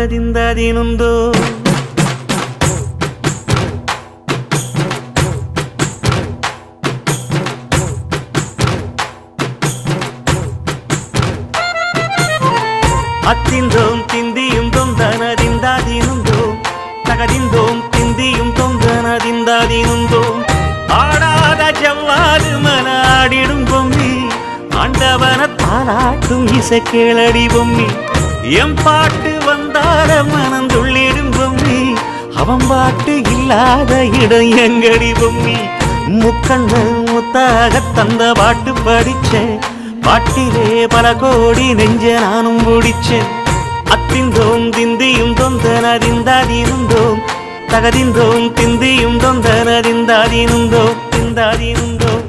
ದಿಂದದಿನುಂದು அத்திந்தோம் திந்தியும் தொந்தனதிந்தாதினுந்தோம் தகதிந்தோம் திந்தியும் தொந்தனதிந்தாதினுந்தோம் ஆடாத ஜவ்வாது மனாடிடும் பொம்மி ஆண்டவன தாளாட்டும் இசை கேளடி பொம்மி எம் பாட்டு வந்தார மனந்துள்ளிடும் பொம்மி அவன் பாட்டு இல்லாத இடம் எங்கடி பொம்மி முக்கண்ணல் முத்தாக தந்த பாட்டு படிச்சேன் பாட்டிலே பல கோடி நெஞ்ச நானும் பிடிச்சேன் அத்திந்தோம் திந்தியும் தொந்தனதிந்தாதினுந்தோம் தகதிந்தோம் திந்தியும் தொந்தனதிந்தாதினுந்தோம் திந்தாதினுந்தோம்